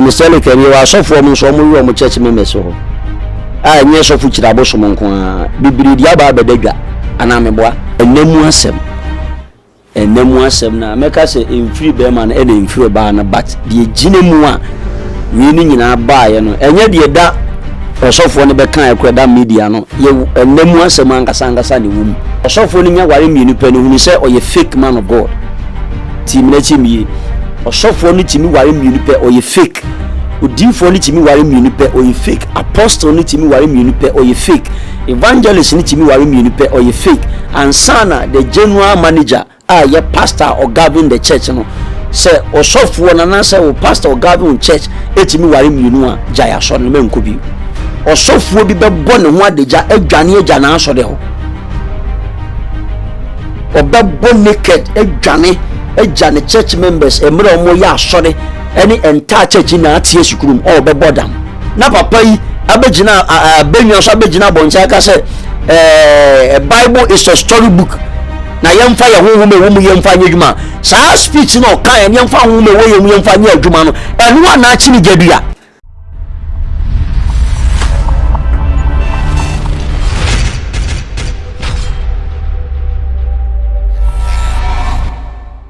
Mr. Lekeni wa sofo mu so mu wo church members so a nye sofo kira Abosom nko a bibiri dia ba bedadwa ana meboa enemu asem na meka se emfiri be ma na e na emfiri ba na but die ginemu a wi ni nyina ba ye no enye die da osofo ne be kan ekwa da media no ye enemu asem ankasa ne wum osofo ni nya ware mienu pa ne hunu se oye fake man of God team na chimi osofo ni timi ware mienu pa oye fake odinfo ni timi ware mienu pa oye fake apostle ni timi ware mienu pa oye fake evangelist ni timi ware mienu pa oye fake ansana the general manager ye pastor or govern the church no say osofo na na say o pastor or govern church etimi ware mienu a jaya so no menko bi osofo bi bebo ne ho adeja adwane agya na so de ho obebo naked adwane agya ne church members emre omo ya asore any entire church na atie sukurum obebo dam na papa yi abegina benyo so abegina boncha ka say Bible is a storybook na yemfa ye honhom ewo mu yemfa nyedwuma saa speech no kan yemfa honhom ewo yemfa nyedwuma no eno ana achi ni gadua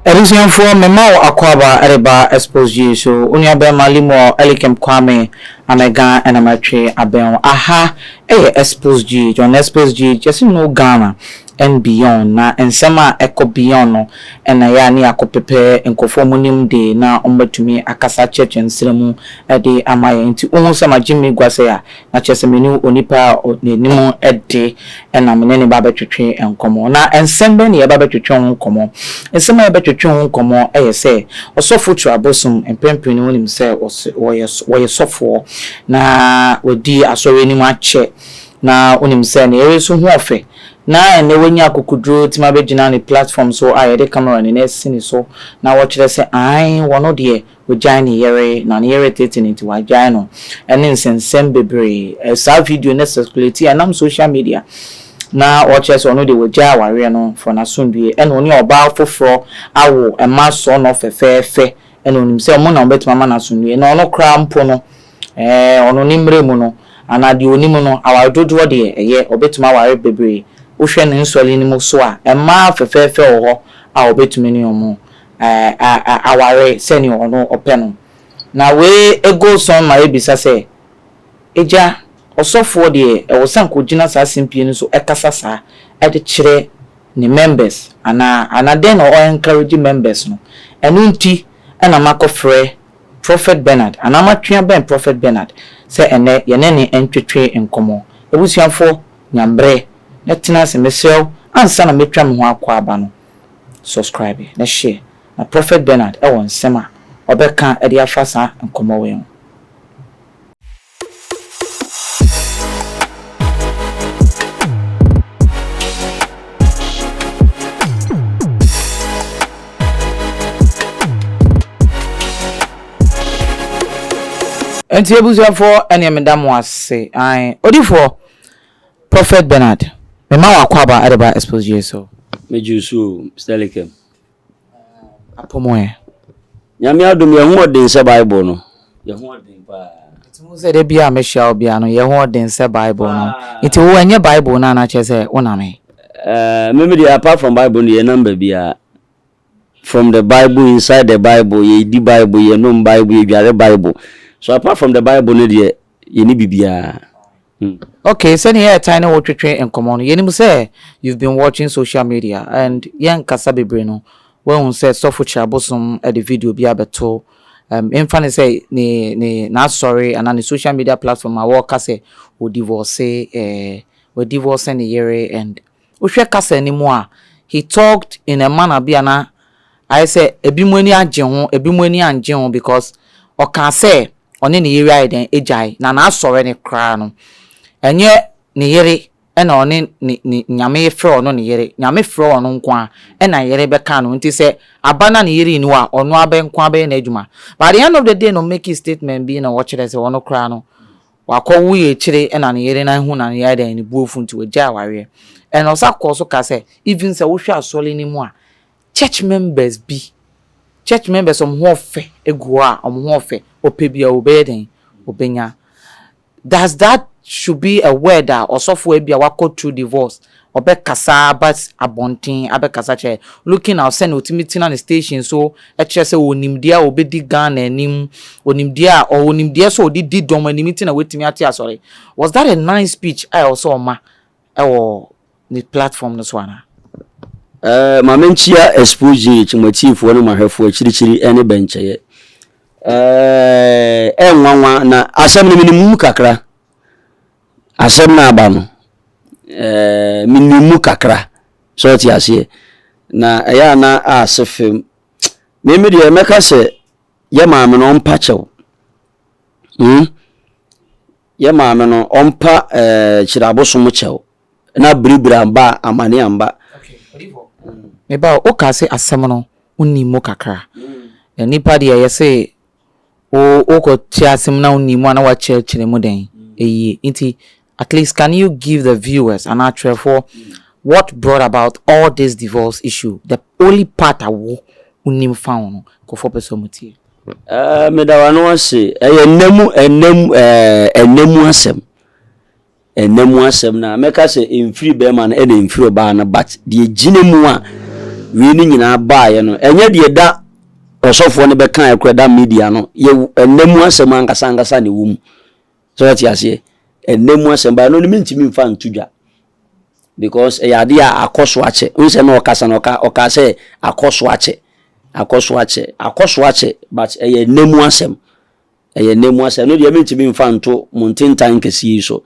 Erizian for Memao Akwaba Ereba Xposed so unya be malimo Elikem Kwame Amega and Amache Abel aha Xposed John Xposed just no Ghana and beyond na ensema eko beyond no na ya ni akopepe enkofo munim de na ombatumi akasa church ensremu de amaye nti ohun sama Jimmy Gwase ya na chesemeni onipa nenimu ede na menene ba betwetwe enkomo na ensembe ne ya ba betwetwe enkomo ensema ya betwetwe enkomo se osofo tu Abosom empempeni wonim se woye sofo na wodi asore ni mu ache na wonim se na yereso hu ofe na ene wenya akukudro tima begina ne platform so ayede camera ne nesini so na watch say ai wono de wojane yere na ne yere tetiniti wajane no ene nsensem bebre sa video ne circulate anam social media na watch say ono de woja ware no for na sundue ene oni oba foforo awo ema so no fefefe ene onim se omo na obetima ma na sundue na ono kra mpo no ono nimre mu no anade onimu no awadodo de eye obetima ware bebre uhwe ne nsoli ni muso a ema fefefe wo a obetumi ni omo aware seni ono openo na we ego son ma ebisa se eja osofo de e wo sanko gina sa simpie ni so ekasa sa e de kire ni members ana den o encourage members no enu nti na makofre Prophet Benard ana matwea ben Prophet Benard se ene ye ne ne entwetwe enkomo ebusuafo nyambre netina se mesel ansa na metwa me ho akwa aba no subscribe na share na Prophet Benard e won sema obeka e de afasa enkomo we enti ebusuafo ene medamo ase ai odifo Prophet Benard Mema wakwaba Ereba Xposed so mejusu Stelikem apomoe nyame adom ye ho den se Bible no ye ho den pa timu se de bia me hia obia no ye ho den se Bible no iti wo enye Bible na na chese wona me me apart from Bible ye number bia from the Bible inside the Bible ye di Bible ye no Bible ye dware Bible so apart from the Bible no de ye ni bibia. Okay, send here tiny watching and come on. You say you've been watching social media and young Kasabi Breno. When said software Abosom at the video be able in funny say not sorry and on the social media platform I walk say we divorce and the year and we share kase anymore. He talked in a manner biana I say ebimweni anjeho because o can say on any area then ejai na sorry ne kra no enye ne yere ena one ni nyame fro no ne yere nyame fro ono nkwa ena yere beka no nti se abana ne yere ni wa ono abenkwa be na adwuma but the end of the day no make his statement be na watch it say ono kra no wakọ wuye chire ena ne yere na hu na ne yere ni buofu nti waja aware ena osa koso ka say even say wo hwa asole ni mu a church members omho fe egu a omho fe opebia obeden obenya. Does that should be a word that or software be a wako through divorce or be kasa but abontin abe kasa che looking out send ultimate on the station so actually say onimdia obedi gan enim onimdia or onimdia so did dom any meeting a waiting at sorry. Was that a nice speech I also ma or the platform this one? Mamenchia exposure chimotif one ma hwefo chirichiri ene benche enwanwa na asem ni minimu kakra asem na aba no minimu kakra so ti ase na eya na asefem me de meka se ye maame no mpa chew ye maame no ompa chira Abosom chew na bribra ba amane amba eba o ka se asem no unimu kakra nipa de ye se o ko ti asem na unimu na wa chire mu den eyi nti at least can you give the viewers an actual for what brought about all this divorce issue, the only part I unim found ko for person mutie me da wano ase enemu asem na meka se emfiri be man e na emfiri ba na but de ginemu a we ni nyina ba ye no enye de da osofo ne be kan akreda media no ye enemu asem ankasa ne wum so that yase enemu asem ba no ni ntimi mfa ntudwa because yade a akoso ache unse na okasa na oka se akoso ache but enemu asem no de ntimi mfa nto montentan kesi so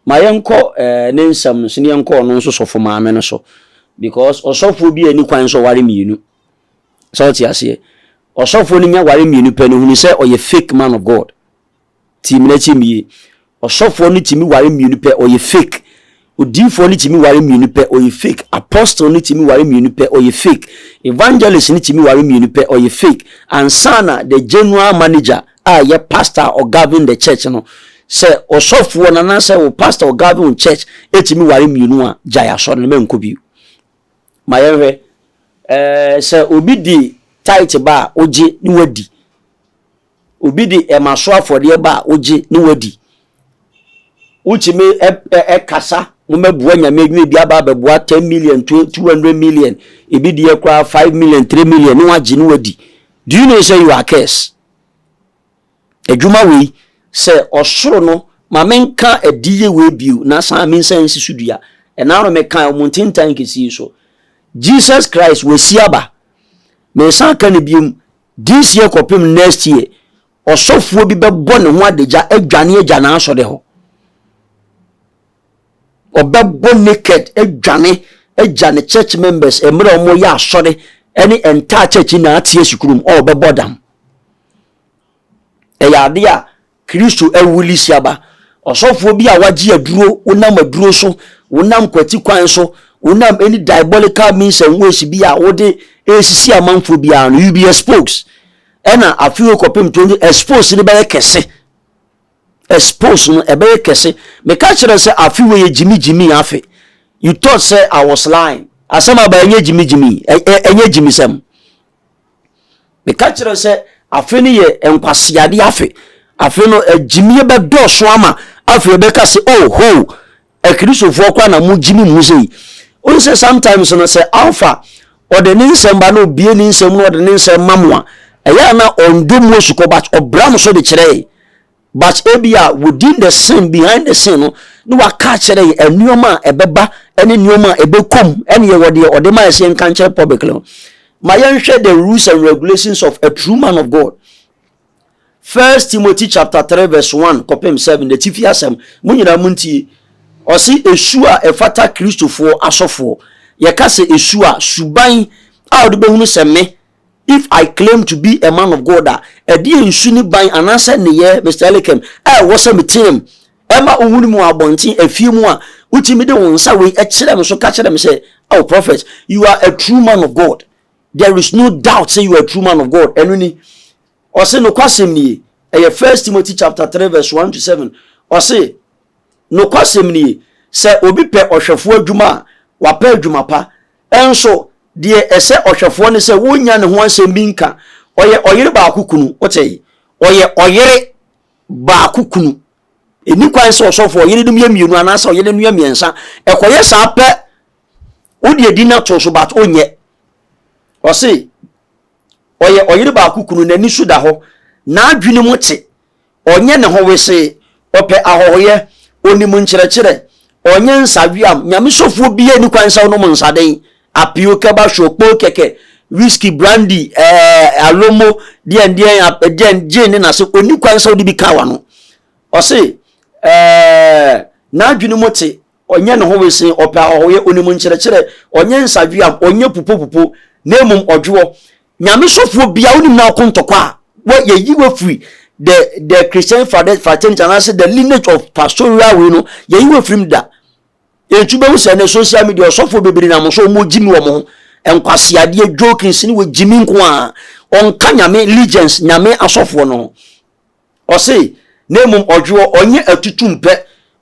mayenko ne nsam no sine yenko no nso sofo maame no so because osofo bi ani kwan so ware mienu so that yase osofo ni nya ware mienu pe no hunu se oye fake man of God team na chimi osofo ni timi ware mienu pe oye fake odinfo ni timi ware mienu pe oye fake apostle ni timi ware mienu pe oye fake evangelist ni timi ware mienu pe oye fake and sana the general manager ye pastor or govern the church no say osofo na na say o pastor or govern church etimi ware mienu a jaya so na menko bi mayewe say obi di tight ba oje ni wadi obi di emaso afode ba oje ni wadi uchime kasa mumebuwa nyame bi aba bebuwa 10 million 200 million ebi di ekwa 5 million 3 million no agi ni wadi. Do you know say you are curse ejuma we say osoro no mamenka ediye we biu na san mensan sisudua e na ro meka omuntintan kesi so Jesus Christ we siaba me san kan bium this year kopim next year osofuo bi bebo ne ho adeja adwane agya na aso de ho obebo naked adwane church members emre omo ya asore any entire church na atie sikurum obebo dam eyade a Kristo ewuli siaba osofuo bi a wagi aduro wonam aduro so wonam kwati kwan so wonam any diabolical means and ways bi a wode esisi amanfo bi a no you be exposed ena afio kopem 20 exposed ni ba kese expose no ebe kese me ka kire say afiwe ye jimi afi you thought say I was lying asama ba enye jimi enye jimi sam me ka kire say afi ni ye enkwasiade afi no jimi be do so ama afi be ka say oh ho e Kristofo kwa na mu jimi mu sei o say sometimes no say alpha or the ninsem ba no bie ninsem no the ninsem mamwa eya na ondom osuko bat obram so de kire but ebia within the sin behind the sin no wa ka kire enuoma ebeba ene nuoma ebekom ene ye wode odema ese nkanche public no mayenhwe the rules and regulations of a true man of God. 1 Timothy chapter 3 verse 1 kopem 7 the tifiasem munyina munti osi esua efata Kristofo asofo ye ka se esua suban a ode behunu se me if I claim to be a man of God a di ensuni ban anasa ne ye Mr. Elikem was a meeting ema ohunu mu abontin afie mu a utimi de wonsa we e kire me so ka kire me say oh prophet you are a true man of God. There is no doubt say you are a true man of God enuni or say no kwasem ni 1 Timothy chapter 3 verse 1 to 7 or say no kwasem ni say obi pe ohwefo adwuma wa pa adwuma pa enso de ese ohwefo ne say wonya ne ho asem bi nka oyere ba akukunu otey oyere ba kukunu eni kwan se osofo oyere dum yemienu anasa oyere nu yemiensa ekoye sa pe odi edi na to so bat onye ose oyere ba kukunu na ni su da ho na adwene mu te onye ne ho wese ope ahohoye onimu nkyerɛkyerɛ onye nsawiam nyame sofo bia ni kwan sa no mu nsaden apio keba shokpo keke whisky brandy alomo den gin na se oni kwan sa odi bi kawa no ose na adwene mu te onye ne ho wese ope ahohoye onimu nkyerɛkyerɛ onye nsawiam onye pupo na emum odwo nyame sofo bia onim na okontokwa wo yeyi wo free the Christian fraternity and the lineage of pastoral we no yeyi wo free da entube wo se na social media sofo bebiri na mo so mo jimi wo mo enkwase ade jokins ni wo jimi nko a onka nyame legends nyame asofo no o se na emum odwo onye atutumpe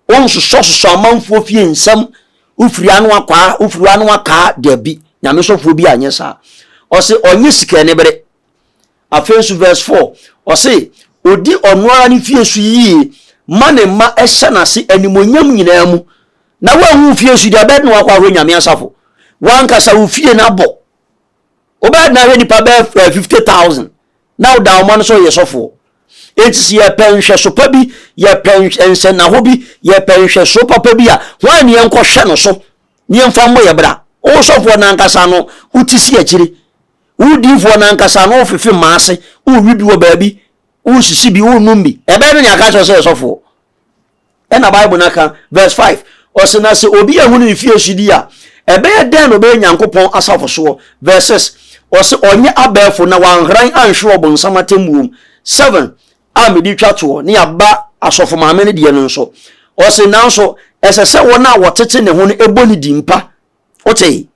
on so amanfo fie nsam ufiri anu aka de bi nyame sofo bi anyesa o se onye sika ne bere afensu verse 4 o se odi onwara ni fie su yi mane ma ehye na se animonyam nyina mu na wa hu fie su dia bed no akwa hwe nyame asafo wan kasa hu fie na bo obed na hwe nipa be 50,000 now da man so yesofo enti ye penhwe so pa bi ye penhwe na ho bi ye penhwe so papa bi a wan ne enko hwe no so ne emfa mo ye bra o sofo na nkasa no utisi akire udifo na nkasa no fefe maase uwibi wo baabi usisi bi unumbi ebe no nyaka cho se sofo na bible naka verse 5 osena se obi ehunu ni fie sudi a ebe den no be nyankopon asafo so verses ose onye abefo na wanhran anhwe obonsam atemuom 7 amedi twato ne aba asofo maame ne de no nso ose nanso esese wona wotete ne ho no eboni dimpa otei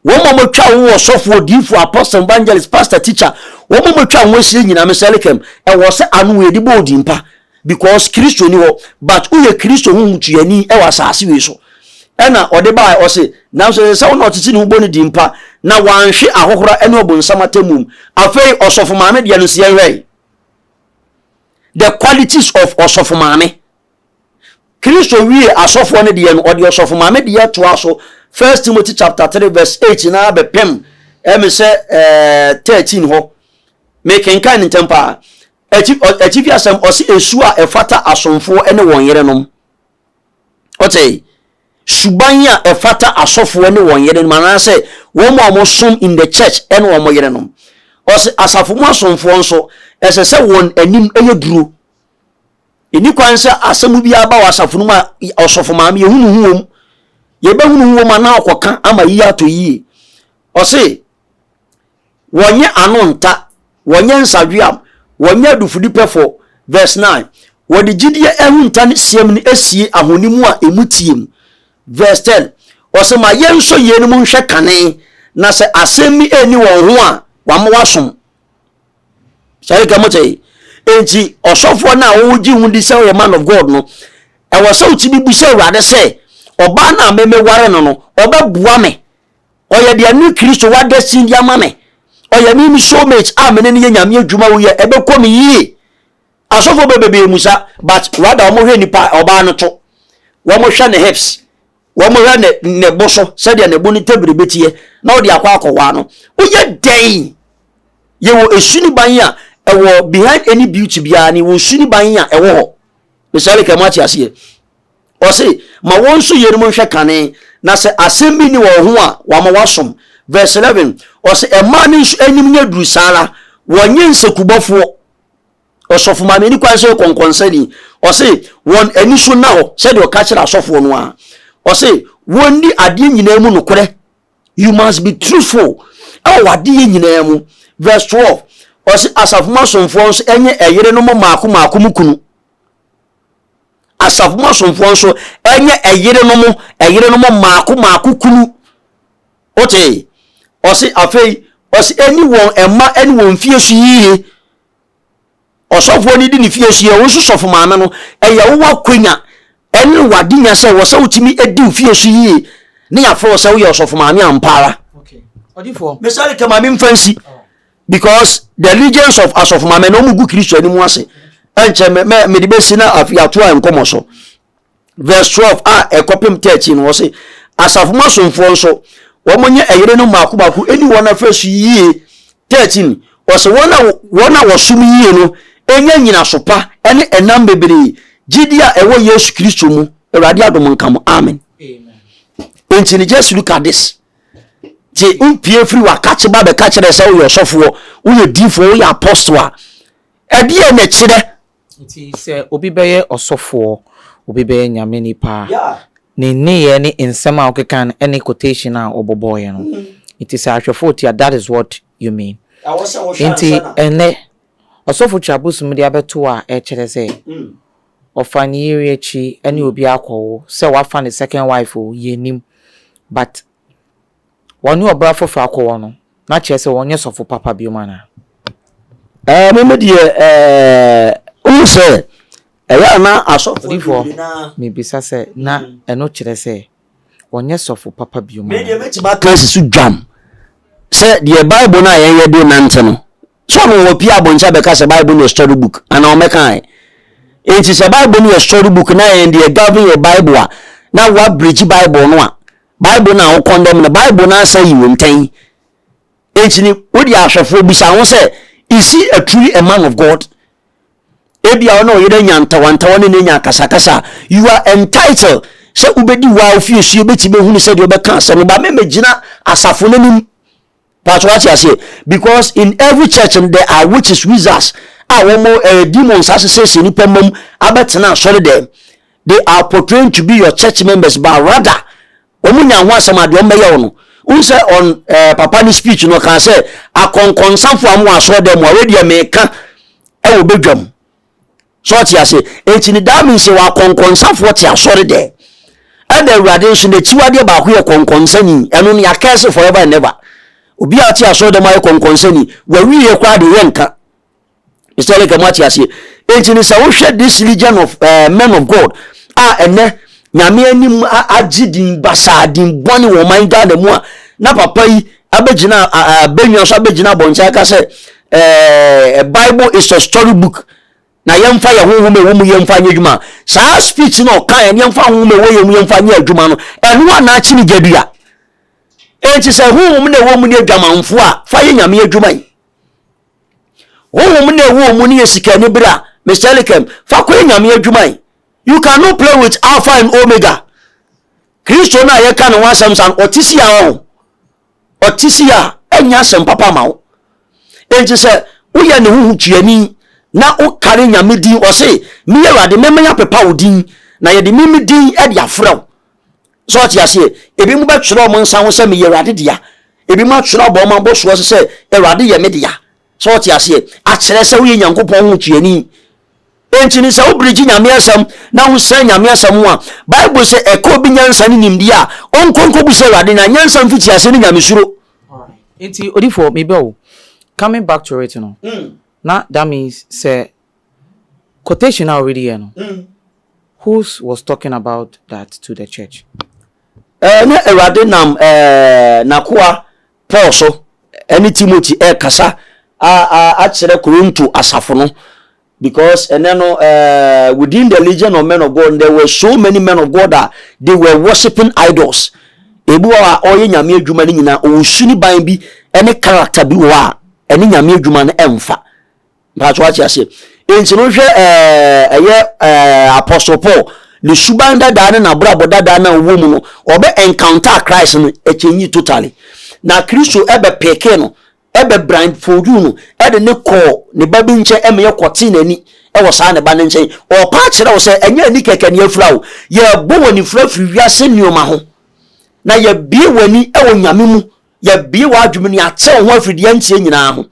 womo motwa wo sofo difo apostle evangelist pastor teacher womo motwa wo sie nyina meselikem e wo se anu we di bodi mpa because Kristo ni ho but uye Kristo hu mutuani e wasase we so ena ode ba o se na so se wona otiti ni boni di mpa na wanhwe ahohora ene obonsam atamum afei osofo maame de no sie hwei the qualities of osofo maame Kristo wie asofo ne de no ode osofo maame de to aso 1 Timothy chapter 3 verse 8 na be pem me se 13 ho me kenkan ntempa achifi asem osi esu a efata asomfo ene won yerenom otey suban a efata asofo ene won yerenom anase won mo som in the church ene won mo yerenom osi asafo mo asomfo nso esese won anim eyeduro eni kwanse asemu bi aba wasafo no ma osofo maame yehunu huom yebehunu huom na akoka ama yi ato yi osi wonye anonta wonye nsadwam wonye adufudi pefo verse 9 wodi gidie ehunta ne siem ne esie ahonimu a emutiem verse 10 osi ma yenso yenu mu nhwe kane na se asemi eni won ho a wamwasom sare gamote enti osofo na woji hundi se o man of God no e wo se uti bi se urade se oba na meme ware no obabua me oye de anu Kristo wadasi ndi amame oye mi soulmate amene ne nyame adwuma wo ye ebe komi yi asofo bebebe musa but rather omo hwe nipa oba no to wo mo hwe ne hips wo mo hwe ne boso se de ne boni tabiri betie na odi akwa akwa no oye den ye wo esuni ban a ewo behind any beauty bia ni wo suni ban a ewo ho misale kemati ase o se ma wonso yenu mo hwe kane na se asem bi ni wo ho a wa ma wasom verse 11 o se ema ni enim nya duru sala wonye nsekubofo osofo ma ni kwan so konkonsani o se won ani so na ho se de o ka kira asofo no a o se wonni ade nyina mu nokore you must be truthful e wade nyina mu verse 12 o se asafo ma somfo so enye eyere no maako mukunu asafo ma somfo so enye eyere no maako kunu otey osi afei osi anyone emma anyone fie su yiye osofo ni di ni fie su ye wo sofo maame no eye wo akwanya eni wadinya se wo se utimi edi fie su yiye ne ya fo se wo ye osofo maame ampara okay odifo mesale ke maame mfansi because the allegiance of as of mama no mugu Christian ni mu ase enche me de besi na afiato a enkomo so verse 12 ekopim 13 wo se asafuma somfo nso wo monye eyire no makubaku eni wona fresu yie 13 wo se wona wosum yie no enya nyina sopa ene enam bebere gidia ewo Yesu Kristo mu Awurade adom nkam amen enti just look at this je umpie free wa catch ba be catch dey say wo sofo wo ye difo wo ye apostle ede e na kire nti se obi beye osofo obi beye nyame nipa ne ye ne nsema okekan any quotation a oboboye no it is ahwefo tia that is what you mean nti ene osofo Abosom de abeto a e kire say ofani area chi any obi akwo say wa fa the second wife o yenim but wonu obra fofo akwo no na che say wonye sofo papa biomana meme de o say eya na asofo difo me bisa say na eno kire say wonye sofo papa biomana me de metima class su dwam say the Bible na yen do nante no so no wo pia boncha be ka say Bible no story book ana o mekan it is a Bible no story book na yen de govern your Bible na wa bridge Bible no a Bible na wo condemn the Bible na say you enten enti wo di ahwefo bisa wo say is he a truly a man of God ebia no yede nyanta wanta woni ne nya kasakasa you are entitled say ubedi wa ofie su obeti be hunu say de obeka asem ba me magina asafo nanim that's what I say because in every church there are witches wizards demons as say ni pemom abetena sorry them they are portraying to be your church members but rather omunya ho asem ade omeye wo no unse on papa ni speech no kan say akonkonsanfo amu aso dem already meka e wo bedwam so what I say etini that means wa akonkonsanfo ti asori there and the radiation the chiwade ba ho ye konkonsani eno ne akase forever and never obi ati asori dem aye konkonsani wa wiye kwa de yenka it's like a match as etini say wo hwe this legion of men of God ene nyame anim agidin basadin boni wo man ga mu a na papa yi abegina benyo so abegina boncha ka say Bible is a story book na yemfa ye honhom ewo mu yemfa nya adwuma saa speech no kan yemfa honhom ewo ye mu yemfa nya adwuma no eno ana achi ni gadua enti say honhom na ewo mu ni adwamanfo a fa ye nyame adwuma yi honhom na ewo mu ni esika ni bra Mr. Elikem fa ko nyame adwuma yi you cannot play with Alpha and Omega Kristo na ye kan wa samsan otisia enya sem papa mawo enti say wo ye ne huhu tuani na o kare nyame din o se me Awurade memenya pepa odin na ye de mimi din e de afraw so ati ase ebi mu betwere o monsan wo se me Awurade dia ebi mu atwere o bo ma bo so se Awurade ye me dia so ati ase a kire se wo ye Nyankopon hu tuani enti ni se wo bridge nyame asam na wo se nyame asam a Bible se eko bi nyansa ni nimdi a onkonko bu se Awurade na nyansa mfiti ase ni nyame suro enti odifo me be o coming back to it no now that means say quotation already here no who was talking about that to the church na Awurade nam nakoa Paul so eni Timothy kasa a kire Korinto asafo no because within the legion of men of God there were so many men of God that they were worshiping idols ebu a oye nyame adwuma ni nyina o suni ban bi ene character bi wa ene nyame adwuma na emfa that's what I say enti no hwe apostle Paul le subanda da na brabo da na wo mu no obe encounter Christ no echenyi totally na Kristo ebe peke no ebe blindfold no ede ne ko ne babi nche eme ye kwoti nani e wo sa ne ba ne nche o pa kire wo se enya ni keke ne afura wo ye bo woni fura firi wiase nioma ho na ye bie wani e wo nyame mu ye bie wa adwumi ni ache ho afidi ya nche nyina ho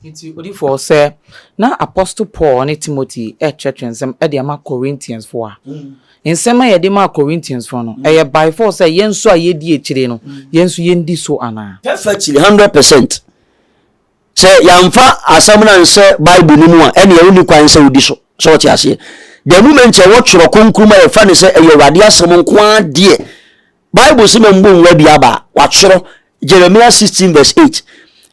nti odifo say na apostle Paul and Timothy church ensem e de ma Corinthians for ensem ye de ma Corinthians for no e by force say yenso a ye di ekire no yenso yendi so ana perfectly 100% say yamfa asam na nse Bible ni mu a ene ye uni kwan se odi so so ti ase the moment e wo tworo konkruma e fa ne se e Awurade asam nko ade Bible se membu nwa bi aba wa tworo Jeremiah 16 verse 8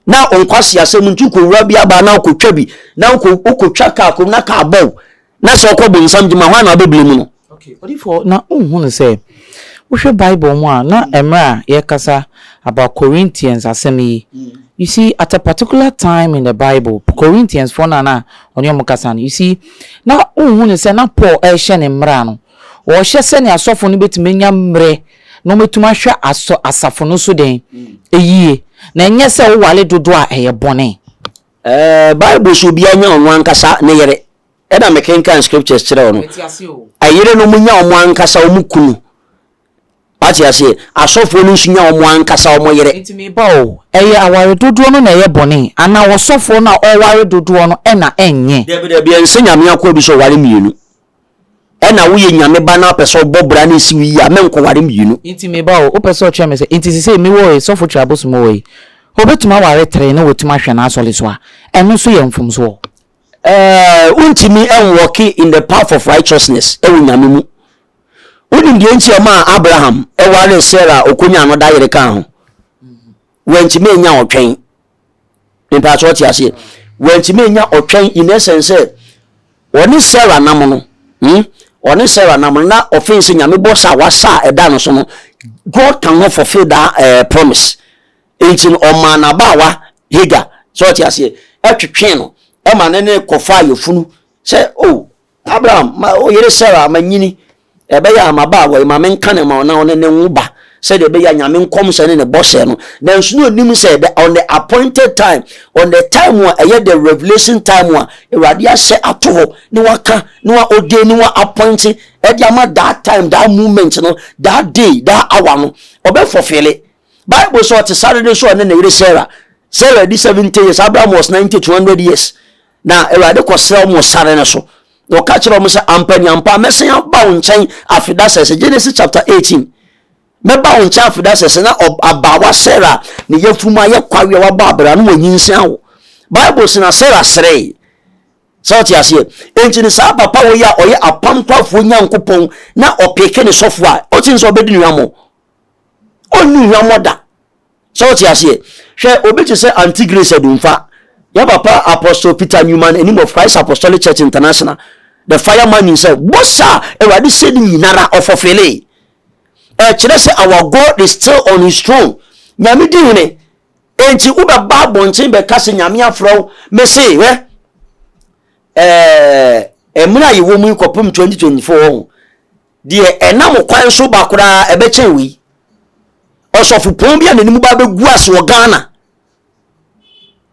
na onkwasi asem ntu ko wura bia ba na ko twa bi na ko twa ka ko na ka bow na so ko bu nsam jima hwa na obebele mu no. Okay, odifo na unhu say wohwe Bible mu a na emra ye kasa about Corinthians asemi. You see, at a particular time in the Bible, Corinthians 4 na onyo kasa you see, na unhu say na Paul e hye ne mra no wo hye se ne asofo no betime nya mre no metuma hwe asafo no so den eyie na enye se wo wale dodo a eye bone. Bible so bia nya onwa ankasa ne yere e na mekenkan scriptures kire no ayere no munya onwa ankasa omukunu ati ase asofo no nsunya omwa ankasa omo yere intimi ba o eye aware dodo no na eye bone ana wosofo na oware dodo no e na enye de ensenya me akwa bi so ware mienu e na wo ye nyame ba na peso bobra na si wi ya me nko ware mienu intimi ba o peso che me se intisi se me wo sofo twa Abosom wo yi obetuma ware tre na wotuma hwe na asole so a eno so ye mfom so untimi enwoki in the path of righteousness e wo nyame mu Udi die nti ama Abraham e wale Sarah okonya no da yere kan ho. Wantime nya otwen. Nimpa so ti ase. Wantime nya otwen in essence oni Sarah nam no. Oni Sarah nam na offense nyame bossa wasa e da no so no. God can not fulfill that promise. Enti o ma na bawa Hagar so ti ase. E twetwen no. E ma ne kofa yofunu. Say oh Abraham ma o yere Sarah ma nyini ebe ya amaba wo ma menka ne ma ona one ne nwuba said ebe ya nyame nkom se ne bosse no na nsu no onim said on the appointed time on the time wa the revelation time wa ewade ahye ato ne waka ne wa ode ne wa appoint e dia ma that time that moment no that day that hour no obe fulfill Bible so to Saturday so ne yire Sarah di 70 years Abraham was 90 to 100 years na ewade ko sel mo sare ne so no catch up say ampani ampa mesen ba wonchen afida sese Genesis chapter 18 me ba wonchen afida sese na abawa Sarah ne yefuma ye kwawe wa ba abra no wanyinsia wo Bible sina Sarah srei so ti ase enti ni sa papa wo ya oye apampafo nyankopon na opeke ne sofo a o tin so obedi nuamo onu nuamo da so ti ase hwe obeti se antigrace adumfa ya papa Apostle Peter Newman in name of Christ Apostolic Church International the fireman himself bossa ewadi said nyinara ofofele kire say our God is still on his throne nyame di hune enti uba ba bonchen be kase nyame afro me say we emuna yewo mu kopum 2024 de enam kwan so bakura ebe chenwi osofu pon bia nanimu ba be guase wo Ghana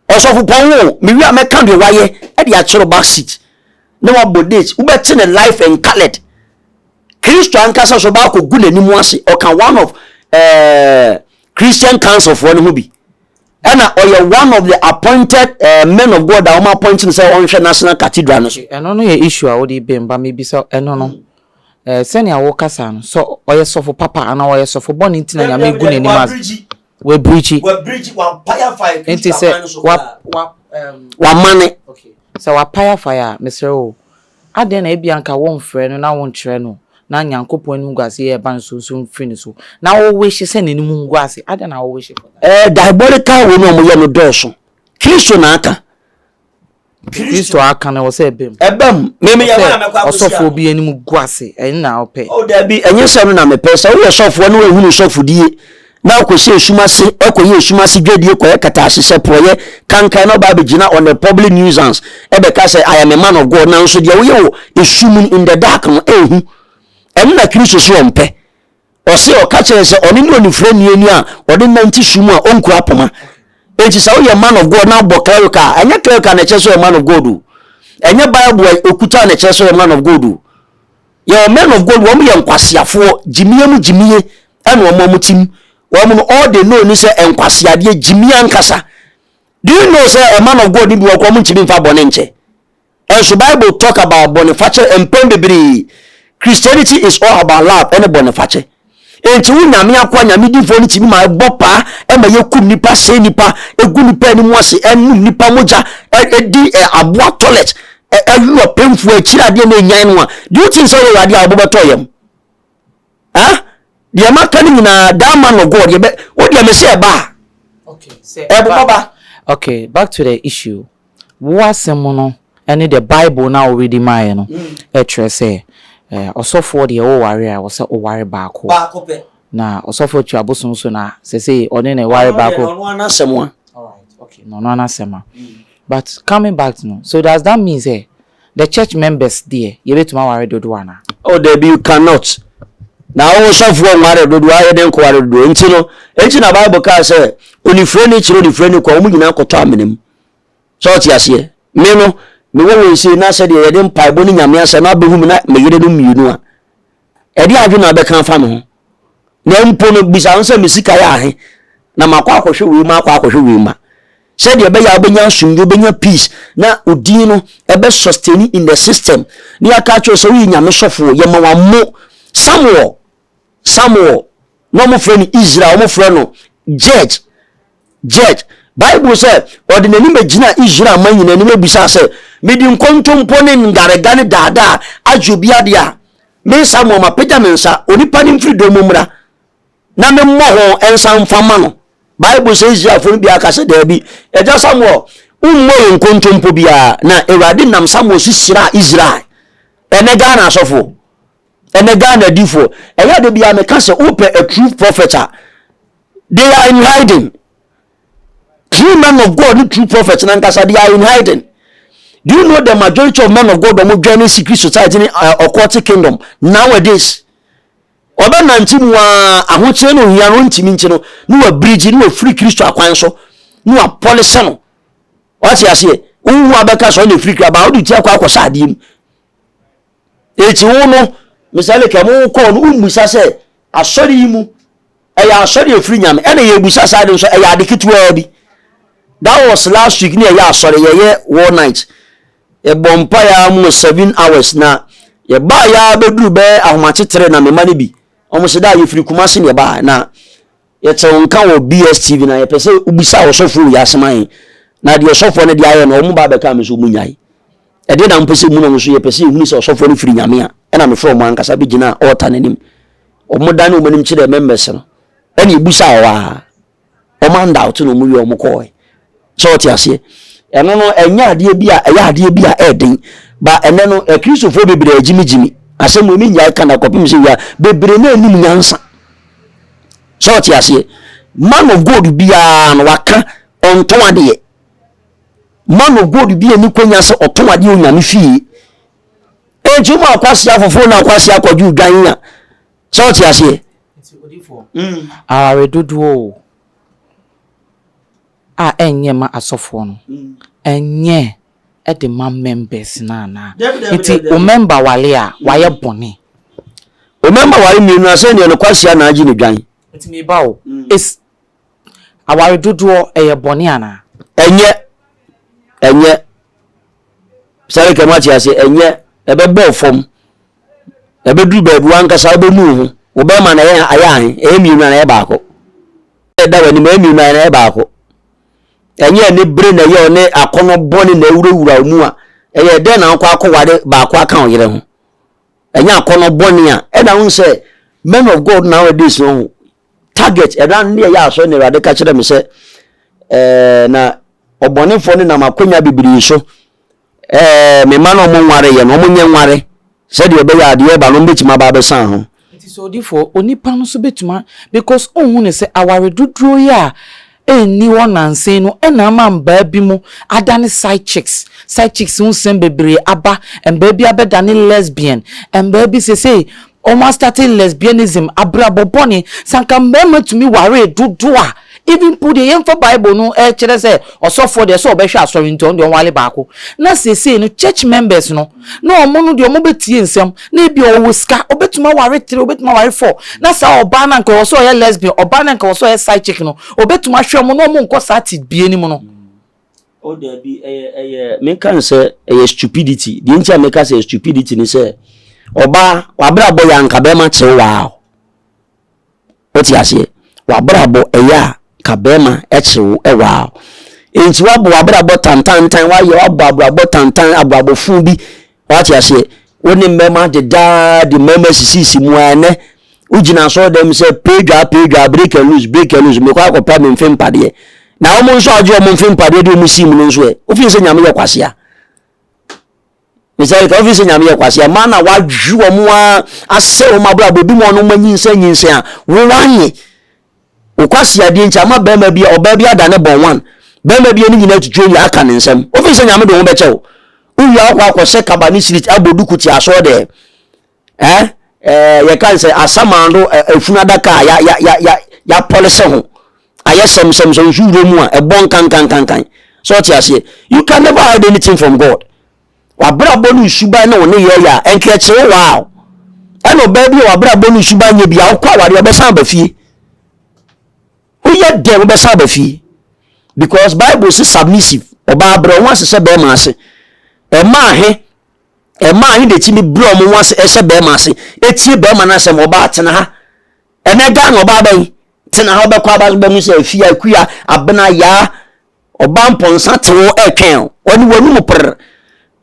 osofu pon wo me wi ameka de waye e de a chiro back seat no wa bodage ubeti ne life and colored Christo ankasa so ba ko gu nanimu ase o kan one of Christian council for no bi ena oye one of the appointed men of God that appointing say on national cathedral no so eno no ye issue a wo di bemba me bi so eno no senia wo kasa no so oye sofo papa ana oye sofo boni ntina nyame gu nanimu ase we bridge one fire fire enti say wa mane okay so wa fire Mr. O aden na ebia nka won frɛ no na won kyerɛ no na nyankopon nim guase e ban so mfini so na wo wish se nenim guase aden na wo wish for diabolical wo no mo ye no doso Kristo na aka Kristo aka na wo se ebem me ye na mekwa osofo bi enim guase en na ope o da bi enye sem na me pesa wo ye sofo no ehunu sofo die na okosi esumase ekoye esumase dwadie koye kata asese proye kankan no ba begina on the public nuisance ebeka say I am a man of God na so dia wo ye esumun in the dark no ehu emna Kristo so ompe o se o ka kire se oni no ni freni eni a odi nanti sumu a onku apoma enti say wo ye man of God na bokaro ka anya kire ka na cheso man of God enya Bible okuta na cheso man of God ye man of God wo mo ye nkwasiafo jimiye mu jimiye eno mo mutim all they know ni say enkwasiade jimia nkasa. Do you know say a man of God ni bi wo nchimi mfa bone nche? And so Bible talk about boniface and pembebri. Christianity is all about love and boniface. Enti wu nyame akwa nyame di fo ni chimi ma bopa e ma yekum nipa se nipa egu nipa ni mu ase enu nipa moja di aboa toilet elu opemfu akirade na enyan no a. Do you think say we ade abobeto yam? The American na that man of God, what do you say ba? Okay, say baba. Okay, back to the issue. What semono any the Bible now already my no. Say osofo de o ware was o ware baako. Baako pe. Na osofo tu Abosom so na say one na ware baako. No anasemo. All right. Okay. No anasema. But coming back to no. So does that mean say the church members there you betuma ware dodo ana? Oh, there you cannot. Now osofo ware dodo aye den ko ware dodo. Enti na Bible ka say onifre ni chiro onifre ni kwa omu nyina akoto amenem. So ti ase. Me no me wo say na say de ye dem paibo ni nyame ase na abehu me na me yede no mienu a. E de adwe na be kan fa me ho. Na mpo no bisa nse me sika ya ahe. Na makwa akohwe wi ma akwa akohwe wi ma. Say de be ya obenya asumdo obenya peace na odin no e be sustain in the system. Ni aka cho so wi nyame sofo ye ma wa mo Samuel no mo frɛ ni Israel mo frɛ no judge Bible say ordinary magina Israel man nyina ni mebusa say me di nkontompo ne ngarega ne dada ajobia dia me Samuel ma peta mensa onipa ni mfiri do mumra na me mo ho ensa mfama no Bible say Israel fo bi aka say da bi eja Samuel ummo nkontompo bia na Ewurade nam Samuel sisira Israel enega na asofo enega na difo eya de bia me ka say open a true prophet they are in hiding. True men of God, the true prophets, and they are in hiding. Do you know the majority of men of God are joining secret society in occultic kingdom nowadays? Oba 19 wa ahoche no hia no ntimi nti no no bridge no free Christo akwanso no policy no. What you say? Who abeka so na free ba odi ti akwa akosa adim. Eti wo no misale ke mo ko no umusa se asori yimu eya asori efiri nyame ena ye busa sa de so eya adekitwa bi. That was last week near ya sorry ye one night. E bompa ya mu 7 hours na ye ba ya beduru be ahomachetere na memane bi. Omo se da ye firi Kumasi ne ba na ye te nka wo BSTV na ye pese ubisa osofo ya seman na de osofo ne de aye na omo ba be ka me so munyai. E de na mpese mu no so ye pese hunu se osofo ne firi nyame a e na me fro mo ankasa bi gina altar nanim. Omo da ne omanim chi de members no. E na ibusa wa. Omo anda out no mu wi omo ko. So ti ase eno no enya ade bia eya ade bia eden ba ene no Kristofo bebre agimigimi asem mi nya ka na kopim se ya bebre na anim nyansa. So ti ase man of God bia no waka onto ade man of God bia ni kwanya se oto ade onyame fie ejuma akwase afofo na akwase akoju dwan ya. So ti ase reduduo enye ma asofo no enye e de ma members na iti o member wale a waye bone o member wale mi no ase ne no kwasia na agi ne dwan iti me ba o is aware dodo eye bone ana enye sare ke ma ti ase enye e be bo fom e be du ba bu anka sa be mu hu o be ma na ye aya e mi no na e ba ko e da wani ma mi no na e ba ko enye ne bre na ye one akono boni na ewurawura mu a eye de na akwa akwade ba akwa kan oyere ho enye akono boni a e na hun say men of God nowadays no target e dan ne ya so ne rade ka kire me say na obonefo ne na makonya bibiri so me ma no mo nware ye no mo nye nware se de be ya de ba no betima ba be san ho it is odifo onipa no so betuma because ohun ne say aware dudro ya eni wonanse no ena ma mba bi mu adane side chicks unsen bebre aba emba bi abedane lesbian emba bi say almost started lesbianism abraboboni sanka mema tumi ware dodo a even put the info Bible no kire say osofo de so obehwe asori nti on de wale baako na say no church members no omo no de omo betie nsem na bi owo ska obetuma ware 3 obetuma ware 4 na sa oba na nka so ye lesbian oba na nka so ye side chick no obetuma hwe mo no omo nko sati bie ni mo no o de bi me kan say stupidity the ntia me ka say stupidity ni say oba wabra bo ya nka be ma che wa o ti ase wabra bo eya kabema echewu ewa enti wabra bo tantan wa ye wabra bo tantan abrabo fun bi wati ase woni mema de mema sisi mu ane ugina so dem say page break and lose me kwa ko pa me mfem pade na omo nso ajo omo mfim pade de omo sim no nso e ofi se nyame ye kwase a misali ka ofi se nyame ye kwase a ma na wadwu omo a ase omo abra bobi mo no manyinsa a wo wanye okwase ade ncha ma ba ma bi oba bi ada ne bon one ba ma bi ni nyina tutwe ya aka ne nsem ofi se nyame de wo be chew uwi akwa se kabani street aboduku ti aso de ye kan say asamando efuna daka ya police ho aye sem juro mu a ebon kan so ti ase you can never hide anything from God wa bra bonu suba na woni ye ya enkeche wow eno ba bi wa bra bonu suba nye bia akwa ware obesan ba fie uye de obesan ba fie because Bible is submissive oba bra won se be ma ase ema he de chimi bro mo wase ese be ma ase etie be ma na se mo ba tena ha enega no ba ban tena ha be kwa ba mu se afia akua abena ya oba mponsa tewo etwen oni wonu mo per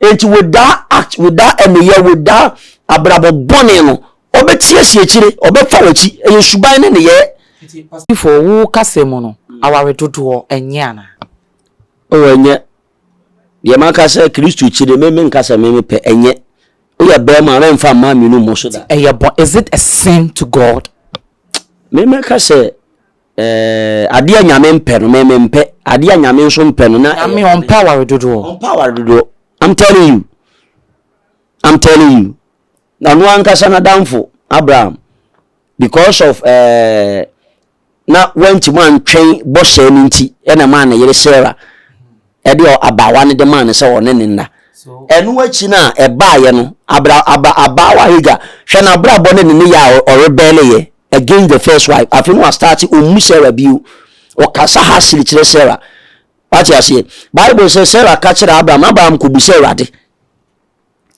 enti without act without emiye without abrabo bone no obetie sie chire obefa wachi eyesuban ne ye for wo kasemo no aware dodo enye ana o enye ye maka se Kristo chire me nkasa me pe enye o ya be ma remfa ma mi no mo so da is it a sin to God me meka se ade anyame mpe no me mpe ade anyame nso mpe no na me on power dodo I'm telling you na no ankasa na damfo Abraham because of na went man train boss enti na man na yere Sarah ede abawa ne de man se wona nna enu achi na ebaaye no abawa higa hwe na bra bone ne ya o rebel ye against the first wife afin wa start omu Sarah biu o kasa hasili kire Sarah what you say Bible says Sarah catch Abraham ko bu Sarah de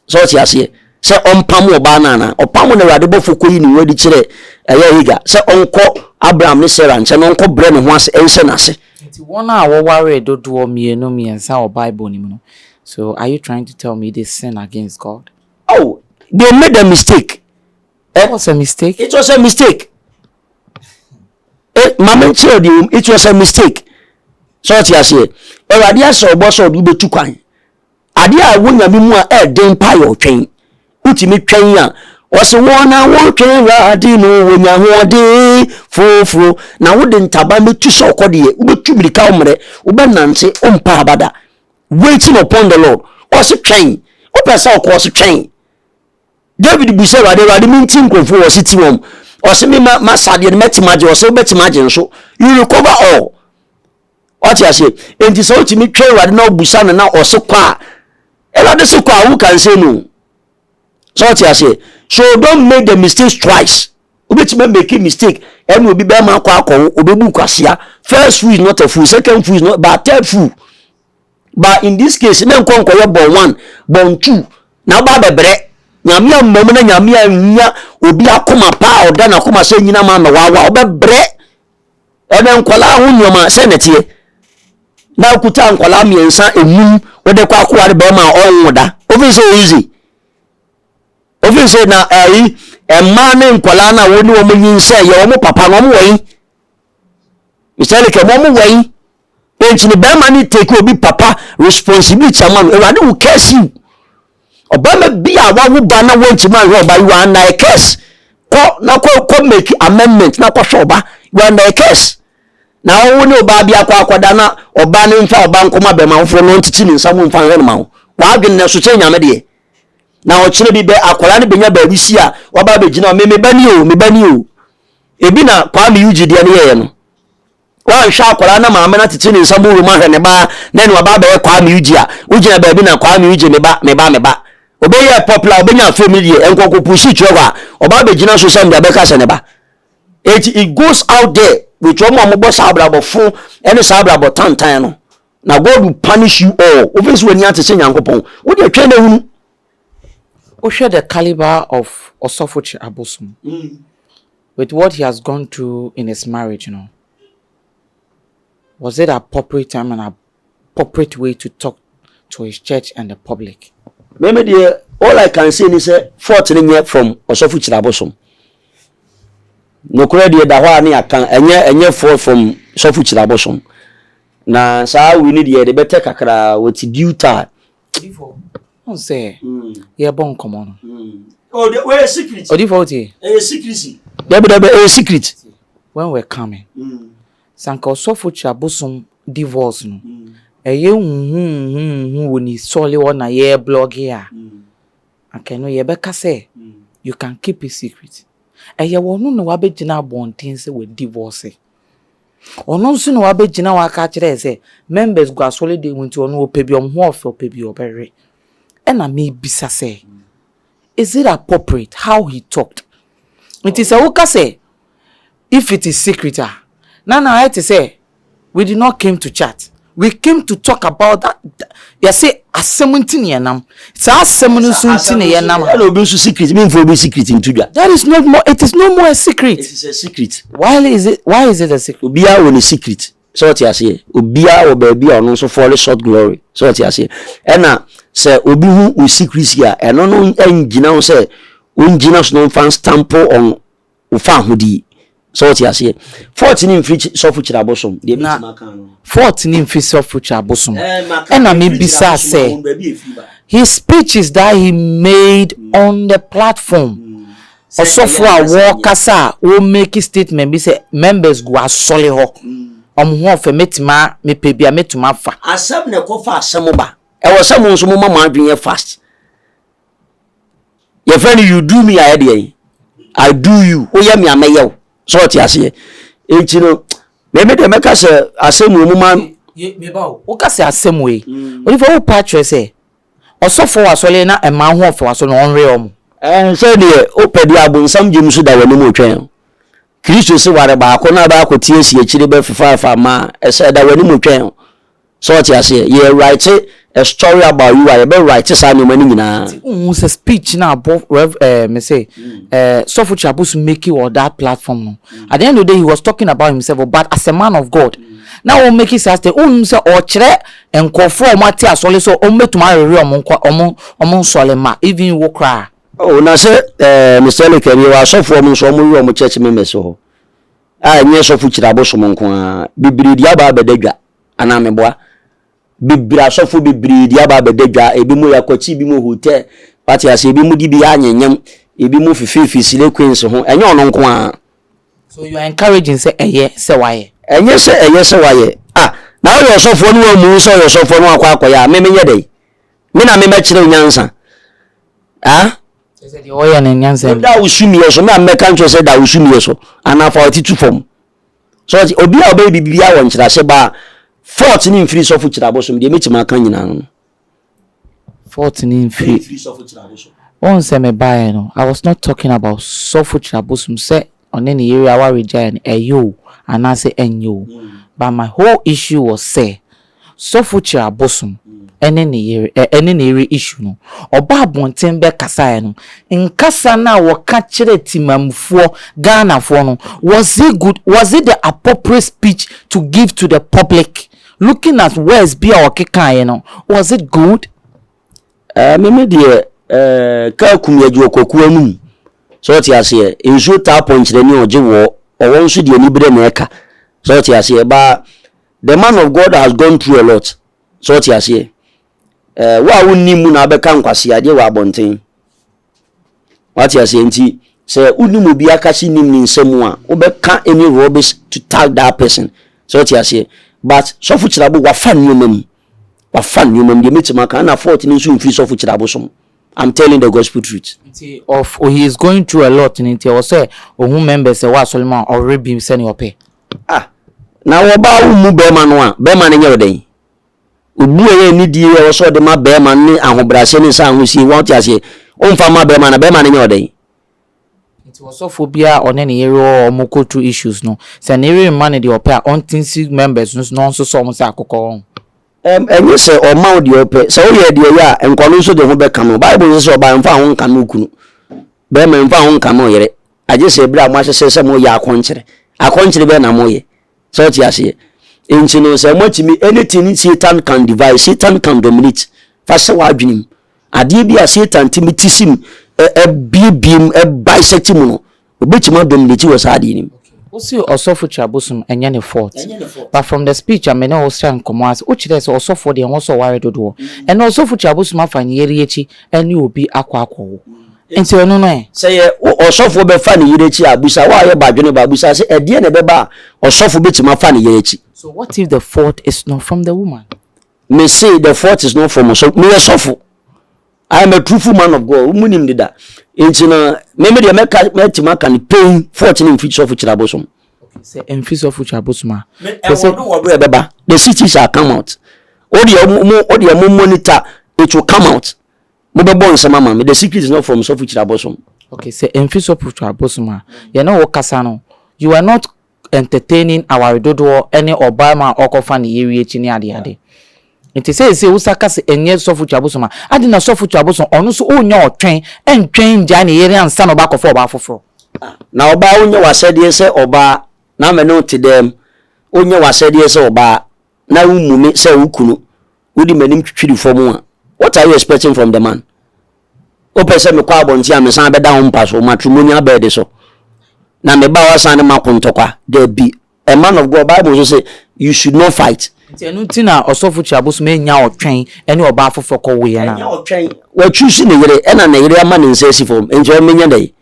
so what you say se ompam oba na opam ne rade bofo koyi ni wadi kire eye higa se onko Abraham ne Sarah nche no onko bre ne ho ase ense na ase nti wona a wo ware dodo mienu miensa o Bible ni no. So are you trying to tell me they sin against God? Oh, they made a mistake. It was a mistake. It was a mistake. Mama told you it was a mistake. So what you say? Radia so boss or do betu kwan. Adia wonya mi mu a den pa yo twen. Utimi twen a o se wona wo twen radi no wonya ho de foforo na wo de ntaba metu so kode ye ubetu mirika omre ubenante ompa abada. Waiting upon the Lord. Also train. O person course train. David bu say rade mintin konfo wo siti wom. O se me ma sade ne metimaje o se betimaje so you recover all. What you say? Enti so ti mi train rade na obusa na o se kwa. Elade se kwa who can say no. So what you say? So don't make the mistakes twice. Obeti make a mistake and will be be man kwa akọ obebu kwasia. First fool is not a fool, second fool is not but third fool. But in this case, men kon koye born 1, born 2. Na ba bebre. Nyame amom na nyame anya obi akoma pa oda na akoma se nyina ma wa obebre. Ene nkola ho nyoma se netie. Na kuta nkola miensa enum ode kwa akware be ma onwoda. Ofi so easy. Ofi so na emma ne nkola na woni wo nyinsa ye wo papa no mo wen. Misali ke mo wen. Penchini bema ni take obi papa responsibility amam erade wo curse you obama bia wa wo ba na wanti man wo ba you are na curse ko make amendment na ko shoba you are na curse na wo ni oba bia kwa akoda na oba ni mfa oba nkoma be ma wo no ntiti ni nsam mfa hwe ma wo wa adwen na so che nyame de na o kire bi be akola ni benya ba bisi a wo ba be gina me bani o ebi na kwa mi uji de ne ye no wa hwa akola na maame na tete ni nsam ru ma hwe ne ba na ni oba be kwa mi uji a uji na ba bi na kwa mi uji me ba obeye popular obenya family enkoko pushi chwa oba be gina so sam da be ka se ne ba it goes out there with one more boss abrabo fun any sabrabo tantan no na God will punish you all obviously when you ante se nyankopon wo de twa na hunu o share the caliber of Osofochi Abosom with what he has gone through in his marriage, was it appropriate time and appropriate way to talk to his church and the public? Maybe all I can say is 14 years from Osofochi Abosom. No credit da wa ni akan enye fall from Osofochi Abosom. na saa we need the better kakra what due time on say ye bon common oh the way secret o di for oti secrecy there secret when we're coming sanka osofo Abosom divorce no eye woni sole wona ye blog here akeno ye beka say you can keep it secret eye wonu no wa begina bonten say we divorce ono nso no wa begina wa ka kire say members go asole de wonti ono opebi omho ofe opebi obere ena me bisa say is it appropriate how he talked it is a woka say if it is secret now I had to say we did not came to chat. We came to talk about that. You say asemunti yanam. It's asemunti yanam. Hello, be secret. Mean for be secret into that. That is not more. It is no more a secret. It is a secret. Why is it a secret? Obia won a secret. So what you say? Obia or baby or no so fall short glory. So what you say? Ena say obi hu we secret here. Eno no engina say engina no fan stamp on ufa hudi. So what you say? 14 in free sofuchira Abosom. The bit makano. 14 in free sofuchira Abosom. And I mean bisa say his speeches that he made on the platform. Also for a walkasa will make a statement. Be say members go as solid ho. Ho for metima me pebia metuma fa. Asem ne ko fa asem ba. E wo sem nso mo mama adwen fast. Your friend you do me I do you. O ya me ameyew. So what you say? Enti no maybe the make say asem mu man me ba o ka say asem we. Oni for o patch say osofo wasole na e ma ho ofo wasole no onre om. Say de o pedi abonsam jim so da wani mo twen. Kristo se ware ba ko na ba ko tie si akire be fifa ma e say da wani mo twen. So what you say? You write a story about you are be write say no mani nyina. Say speech na above me say Sofo Abosom make you on that platform no. At the end of the day he was talking about himself but as a man of God. Now we make it say say o kire enkofo o mate asole so o metuma rere omo sole ma even wo cry. Oh na say Mr. Lekeri wa sofo omo so omo wi church members so. Nye Sofo Abosom nko a bibiri dia ba bedadwa ana meboa. Bibira sofo bibiri dia ba bedadwa ebi mu yakwachi ebi mu hotel pati ase ebi mu di bi anyanyam ebi mu fififi sile queens ho enye ono nko a. So you are encouraging say say why enye say why na yo sofo no wa mu so yo sofo no akwa ya me menye dey me na me ma kire nyansa say the oya na nyansa da usumi so me ameka ncho say da usumi so ana 42 form so obi a obi bibia won kira se ba 14 in free Sofo Abosom de metima kan nyina no 14 in free Sofo Abosom on say me buy no I was not talking about Sofo Abosom say on any area wa rejoin eyo and I say enyo but my whole issue was say Sofo Abosom any area issue no oba bonten be kasa no nkasa na wo ka kire timamfo Ghana fo no was it good, was it the appropriate speech to give to the public looking at where's be our kikan no was it good? Me de ka kumyaji okoku anum so ti ase enso ta point ni oje wo owo nso de ni bre na eka so ti ase ba the man of God has gone through a lot so ti ase wa wonni mu na beka nkwase ade wa bonten what you say nti say unimu bi akashi nim ni nsemu a wo beka any rubbish to tag that person so what you say but Sofo wa fan nyumam de metima kan na 14 nso mfi Sofo Abosom. I'm telling the gospel truth. Of he is going through a lot in it. Was say who members say wa Solomon already be send your pay. Na wo ba wo mu be ma no a be ma ne nye den. Obu e ni die wo so de ma be ma ne ahobrase ni sa ho si won ti ase o mfa ma be ma na be ma ne nye den. It was sophobia on any area or moko through issues no. Say na area man the opera on tinsi members no so so mo say akoko. Enye say o ma the opera. So ye de ya enkwano so de ho be kan no. Bible say o ba mfa ho kan no kunu. Be ma mfa ho kan no yere. Aje say bra mo ahye say mo ya akonkyere be na mo ye. So ti ase. Enti no say mo timi anything Satan can devise, Satan can dominate. Fa say wa adwenim. Ade bi a Satan timitisim bibim bisect mu no obetima dominate was ade nim see Osofu Abosom and any fault. But from the speech, I may know Australian commerce, which there's also for the and also worried to do. And also for Abosom find Yerichi and you will be aqua. Into a no say, Osofu be funny Yerichi Abusa, why about Johnny Babusa say, a dear Beba, or Sofu bit my funny Yerichi. So, what if the fault is not from the woman? May say the fault is not from us, me a Sofu. I am a truthful man of God. Munim did that. Into maybe the American can pay 14 feet of Abosom. Say, and fees of Abosom. The city shall come out. All the monitor, it will come out. Mobile some mamma, the secret is not from Sofu Abosom. Okay, say, and fees of Abosom. You know what, Casano? You are not entertaining our dodo any Obama or Kofani area in the other. It is say Usaka say enye Sofu Abosom. I did not Sofu Abosom on so own your train and train Johnny and son of back of 4 now Oba onye was said yes Oba na me no to them onye was said yes Oba na umumi say ukunu udi menim twiri form. What are you expecting from the man? Ope say me kwa abonti am san be da ho mpaso matrimonial bed so na me ba wa san ma kontokwa there be a man of God Bible say you should not fight. Tina Osofu Abosom enya otwen ene oba afofo ko we na enya otwen wa choose ne yere ena na yere ama ne nsesi fom enje menya dai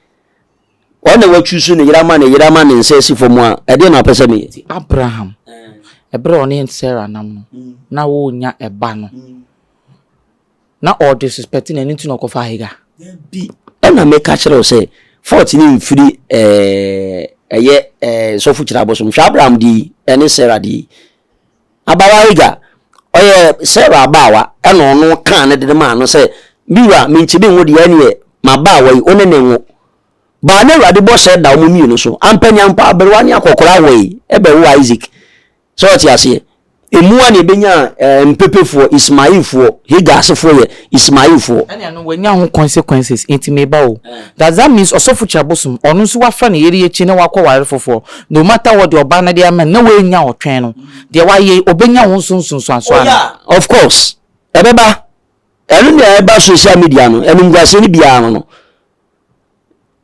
ona wa choose ne yere ama ne nsesi fom a ede na pese me Abraham ebre oni Sarah nam no na wo nya eba no na all disrespecting ene ntino ko fa higa bi ena me ka kire o say 14 mfiri Sofu Abosom Abraham di ene Sarah di Abawaiga oye Sarah abawa eno no kan ne de ma no say biwa minchibi nwodi anie mabawa yi onenenwo ba na Awurade bo say da omumi no so ampanya mpa aberwani akokora wei ebe wo Isaac so oti ase emu ani benya mpepefo Ismailfo higasefo ye Ismailfo ene no wanya ho consequences intime ba o that means Osofu Abosom onu so wafa ne yeri echi ne wakọ ware fofo no matter what the oba na de ama na wanya otwen no de waye obenya ho sunsunso aso ana of course ebeba enu ne eba social media no enu ngwase ni bia no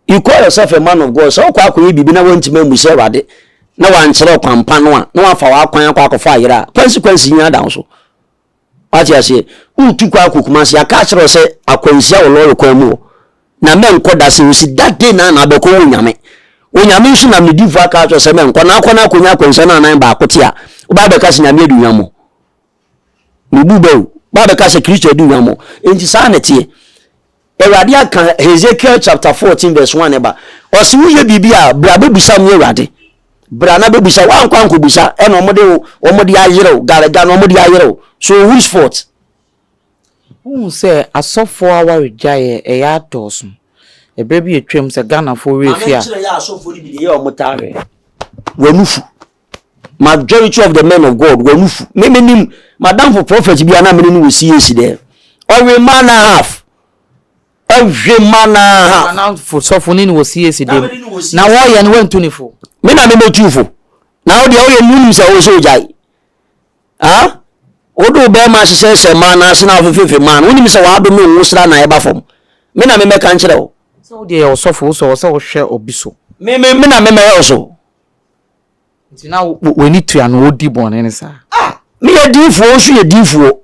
you call yourself a man of God so kwa akoye bibi na wantima musa Awurade na wanchere kwampa no a na wafa wakwan akwakofa ayira consequence yin adan so ati ase untu kwa akokuma se aka kire se akwansia wo loro kwan mu na menko da se usi that day na abeko onyame nsu na medifu aka kire se menko na akwana akonya akwansia na nan ba akotia oba be ka se nyame adunyamo nububo ba be ka se Kristo adunyamo enti sa na tie Awurade aka Ezekiel chapter 14 verse 1 eba osi wuye bibia bra bebusa me Awurade brana bebusa wankwan ko busa e no omode ayero garaga no omode ayero so which fault say asofo aware jaye e ya tosun e brebi etwem se Ghana for we fia ya asofo ni bi ye omotare wanufu majority of the men of God wanufu memenim madam for prophet bi ana menenu we see yes there every man half now for sofo ni we see yes there na wo ye ni 124 me na me metufo now the oye nunu se wo so jai odo be ma se man na se na ofefe man woni mi se wa do me wo sra na e ba fom me na me meka nkire wo so de ye sofo so wo hwe obiso me na me ye so nti na we ni tua no odi bon ne sa me ye difo so ye difo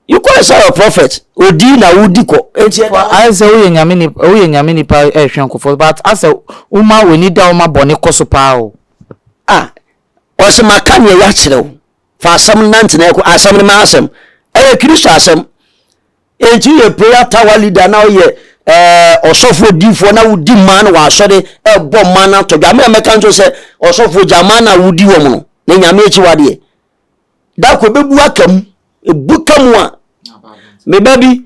you call yourself a prophet odi na odi ko enti I say we nyame ni pa e hwe nkofo but as uma we ni da uma bone koso pa o o se makane ya kire wo fa asam nante na ko asam ni ma asam e Kristo asam enti ye prayer tower leader na ye osofo difo na wudi man wa asore e bo man na to ga me kanto se osofo jamana wudi wo no na nyame echi wade da ko bebu akam ebukamu a me baby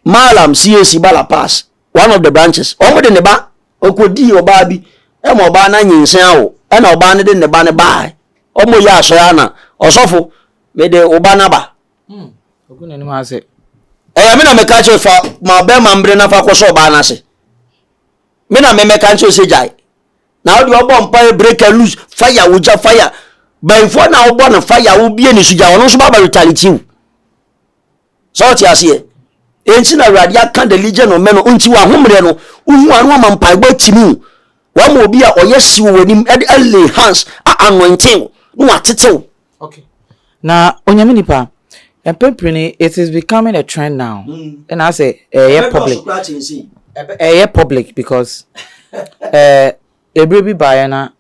malam CAC bala pass one of the branches omode ne ba okodi oba bi e mo ba na nyinsen awo e na oba ne de ne ba ne ba omo ya so ya na osofo me de oba na ba ogune ni ma se me na me ka che fa ma be ma mbre na fa ko so oba na se me na me ka che se jai na odi obo mpa break and loose fire wuja fire by for na obo na fire wo bie ni suja wono so ba retaliate so ti ase enti na Awurade aka the legion of men unti wa homre no uhu anu amampa gba timi One will be or yes, you when him at early hands anointing. No, atito. Okay. Now, on your minipa, and Pemprini, it is becoming a trend now. And I say, public because a baby Bayana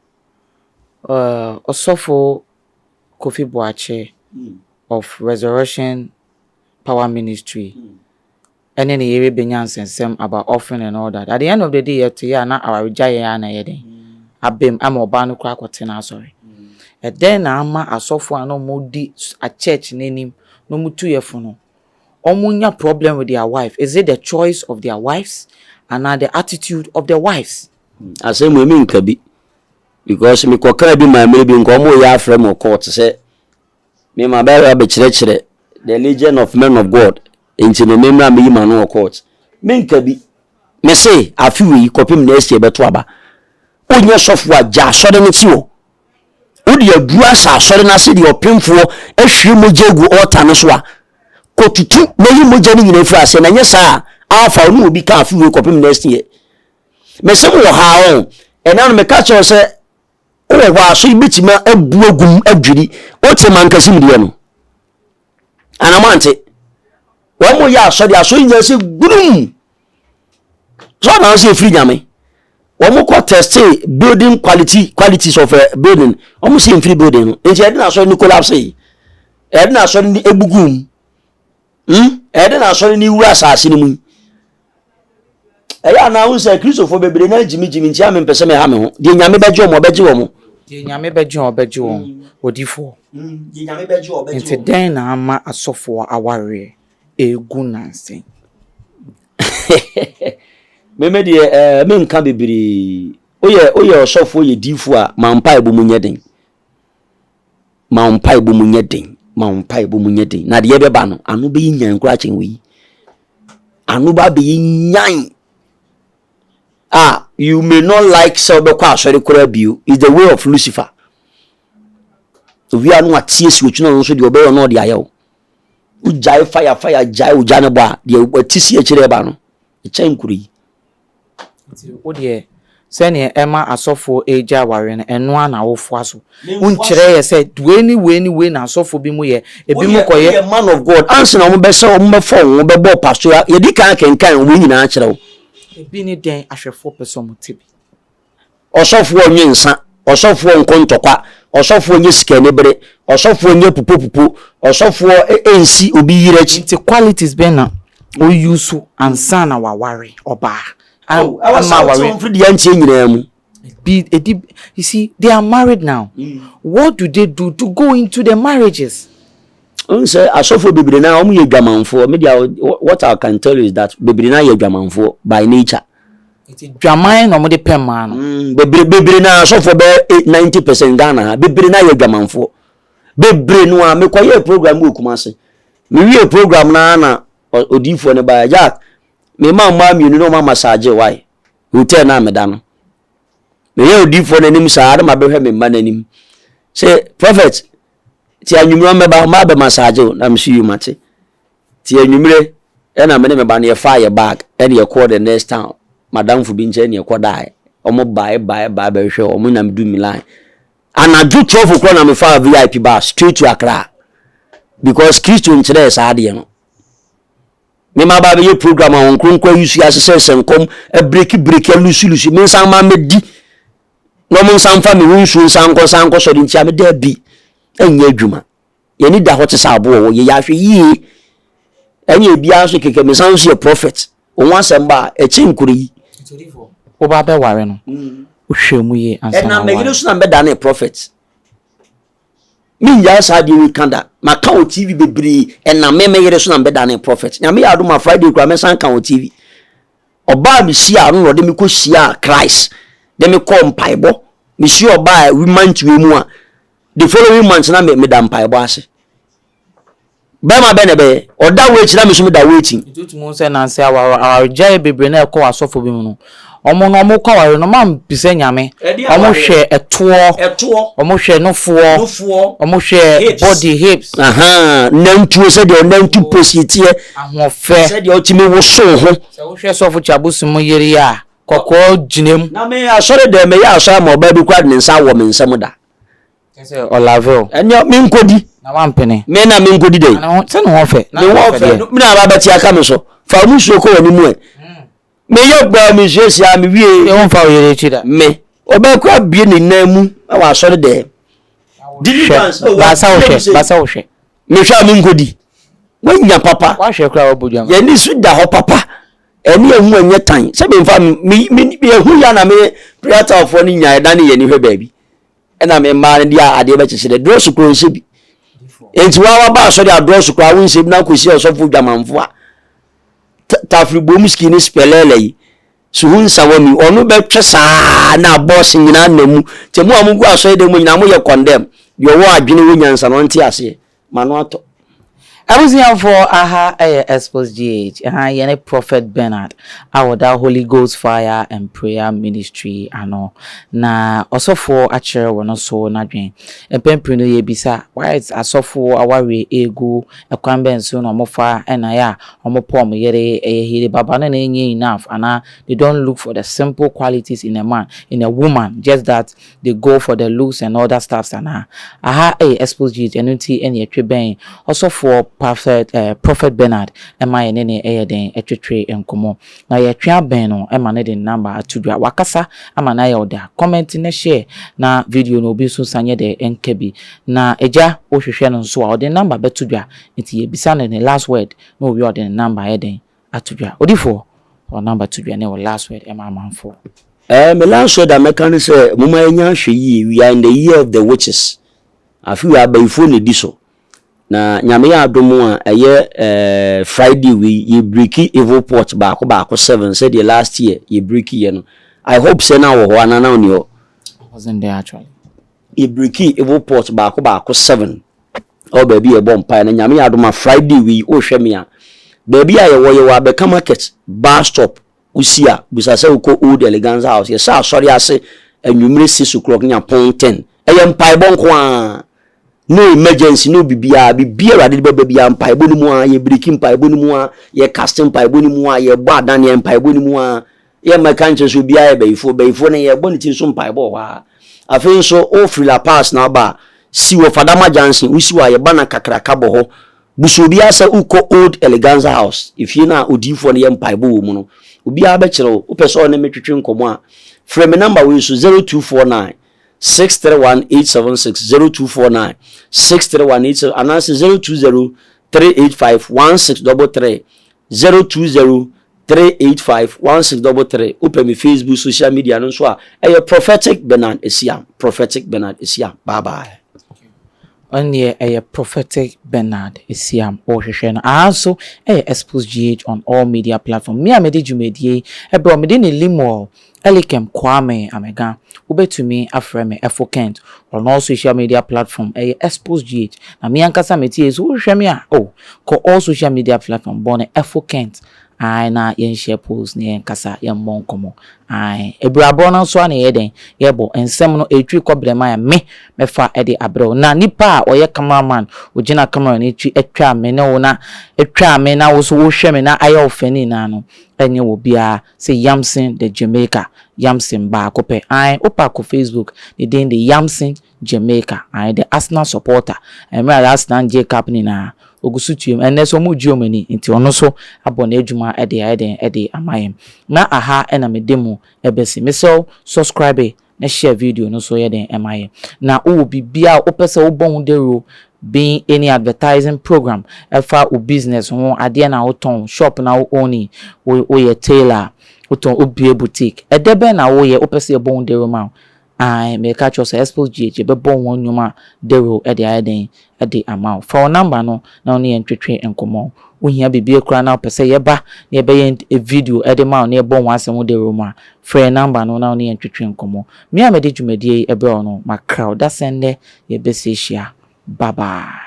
Osofo Kofi Boache of Resurrection Power Ministry. And then the Benyan and some about offering and all that. At the end of the day, to ya na our Jaya na yede. Abim Amobano crack or ten, sorry. And then ama Asofo no modi a church name no mu 2 year for no. Omunya problem with their wife. Is it the choice of their wives and not the attitude of their wives? I say we mean kabi because me kokara bi my maybe nkomo ya frame or court say me my be chire the legion of men of God into no memra me man no court me kabi me say afiwe kopim na ese beto aba onye sofo aja sode no ti o odi adua sa sode na se de opemfo ahwe mogegu altar no so a kotutu na yi mogya ni nyina fira se na nye sa alpha no obi ka afiwe kopim na ese me se wo ha on ena no me ka cho se o wa so ibitima abuagum adwiri o te mankasim de no anamante one more ya so dia so nya se gudum so na so free nyame one more ko test building qualities of a building almost see free building no e je na so ni collapse e na so ni ebugum e na so ni wura asase ni mu eya na unse Christopher bebre na jimi nti ame pese me ha me ho de nyame beje omo beje omo de nyame beje omo odifo de nyame beje obeje nti den na ama asofo aware egu nansen meme de me nka bebiri oye osofo ye difo a mampa ebu munye den na de ye beba no anu be nyan kura chen wi anu ba be nyan. You may not like Selbekwa sorry Korabiu is the way of Lucifer. We are not tears which no so the obey no the ayo. Ujai fire jai ujana ba the tisi echireba no. Echenkuri. O de sene ema asofo eja ware no eno ana wofo aso. Unkyere ye say do any na asofo bi mu ye ebi mu koye man of God. Answer na mo be say mo be fon mo be bo pastor ye di kan we nyina kyerɛ wo. Ebi ni den ahwefo person mutibi. Osofo onye nsa, osofo nkontokwa, osofo onye sika nebere, osofo onye pupo, osofo ensi obi yirechi. The qualities be na o use ansa na waware oba. You see, they are married now. What do they do to go into their marriages? Say asofo bebre na omu ye dwamanfo media what I can tell you is that bebre na ye dwamanfo by nature. It is dwaman no mo de pem ma no. Bebre na asofo be 90% Ghana bebre na ye dwamanfo. Bebre no a me koye program wo kumase. Me wie program na odifo ne ba Jack. Me ma mienu no ma massage why. Hotel na me da no. Me ye odifo na nim sa ma be hwe me ma nanim. Say prophet ti anwumre meba ma be massage na me you mate ti anwumre e na me meba na ye fire bag e na ye call the next town madam fu bi nche na ye kodai omo buy be hwe omo na me do Milan anaju 12 o'clock na me fire VIP bar straight to Accra because Christo nche sa ade no me ma ba be ye program on kronkwa yusu asese senkom e break lusu me san ma medi no mo san fa me wunsu san ko so de ntia me da bi enye adwuma ye ni da hot sabo wo ye ya hwe yi enye bia so keke me san so prophet won asem ba e chinkuri wo ba be ware no wo hwemu ye ansa na me gire so na be da na prophet min ya sa di we kanda maka o TV bebre na me gire so na be da na prophet nya me ya do ma Friday kura me san kan o TV oba mi sia no de me ko sia Christ de me ko mpaibo me sia oba we mantuwe mu a the following month na me da mpaibo ase be ma be ne be oda we chira me so me da waiting itutumu se na se our jai bebre na ko asofo bi mu no omo no mo kwa ware no mam pise nyame omo hwe eto omo hwe nofo omo hwe body hips nantuo se de nantu positie ahofe se de otimi wo so ho se wo hwe sofo Abosom yeri a kokko jinem na me asore de me ya asore ma oba bi kwa ne nsa wo me nsam da say olavel enyo me nkodi na wampene me na me nkodi dey na se no wofe me wo fe me na ba beti aka me so fa mu so ko wani mu e me yo gba me jesia me wie e won fa o yere chi da me oba kwa bie ne namu wa asore de basa wo hwe me hwa me nkodi wanya papa wa hwe kra obodu am ye ni su da ho papa eni ehu anye tan se be mfa me ehu ya na me prayer of ni nya da ne ye ni hwe baabi ena me ma ne dia ade ba chese de dress kro nse bi enti wa ba so dia dress kro awon nse bi na kosi osofo dwamanfo a tafri bom skin spelele yi so hun sawo mi onu be twesa na boss nyina namu te mu amugu aso de mu nyina mo ye condemn yo wo adwene wo nyansa no nte ase mano ato Abosom for aha Xposed GH yene Prophet Benard awoda Holy Ghost Fire and Prayer Ministry ano na osofo akere wono so na dwen empempre no ye bisa why is asofo aware egu ekwanben so no mofa ena ya omopom yere hire baba na enye enough ana they don't look for the simple qualities in a man in a woman just that they go for the looks and other stuff ana aha Xposed GH enuti ene etweben osofo Prophet Benard ema ye ne den etwetwe enkomo na ye twa ben no ema ne den number atudwa wakasa ama na ye oda comment ne share na video no obi so sanye de enkebi na eja o hwehwe no so a ode number betudwa nti ye bisa ne last word no we ode number ye den atudwa odifo o number tudwa ne o last word ema amanfo me last word American say muma enya hwe yi we are in the year of the witches afi we abayfo ne diso na nyame ya adomu a eye Friday we ye breaki evil port baako 7 said the last year ye breaki ye no I hope say na wo ho anana oni ho wasn't there actually ye breaki evil port baako 7 o baby e bom pa na nyame ya adoma Friday we o hwe me a baby a ye wo ye wa be market bar stop usia busase uko old eleganza house ye sa sorry ase anwumre 6 o'clock nya pon 10 eye mpai bon ko a no emergency no bibia rade bibia mpaebo ni mu a ye breaking mpaebo ni mu a ye casting mpaebo ni mu a ye bo adane mpaebo ni mu a ye mekanche so bia ye beifo ne ye bo ni tin so mpaebo wa afen so o free la pass na ba si wo fadama jansen usi wa ye bana kakraka bo ho buso bia sa uko old eleganza house if you na odifo ne ye mpaebo wo mu no obi a be kire wo pese o ne metwetwe nkomo a frame number we so 0249 631-876 0249 631-876 and answer 020-385-1633 020-385-1633 open me Facebook social media no so a Prophetic Benard Esiam bye bye on the Prophetic Benard Esiam or Shena also Xposed GH on all media platforms me amedi jumedie ebe o mede ne limo Elikem Kwame Amega ubetumi afreme efokent on all social media platform Xposed GH na me ankasa meti ezo hwe me a ko all social media platform bone efokent ai na yen share post ne yen kasa yen mon komo ai ebrabo na so na yeden yebo ensem no etwi kobrema ya me fa ede abro na nipa oye cameraman ogina camera na etwi etwa me ne wo na etwa me na wo so wo hwe me na aye ofani na no enye wo bia say Yamson the Jamaica Yamson ba ko pe ai opa ko Facebook the den the Yamson Jamaica ai the Arsenal supporter me Arsenal J company na ogusutuem eneso mu juomani nti ono so abona adwuma ede amayem na aha ena medemu ebesi mesel subscribe na share video no so yeden amayem na o bibia opese wo bon dero being any advertising program efa o business ho ade na oton shop na o oni o ye tailor oton obie boutique edebe na wo ye opese bon dero ma I make catch us Xposed GH be bon won nyuma dero ede amount for number no na oni entwetwe enkomo ohia bibie kra na pese ye ba na be a video ede ma na bon wasem dero ma for number no na oni entwetwe enkomo me amede dwumadie ebe ono ma crowd that sende ye be se hia bye bye.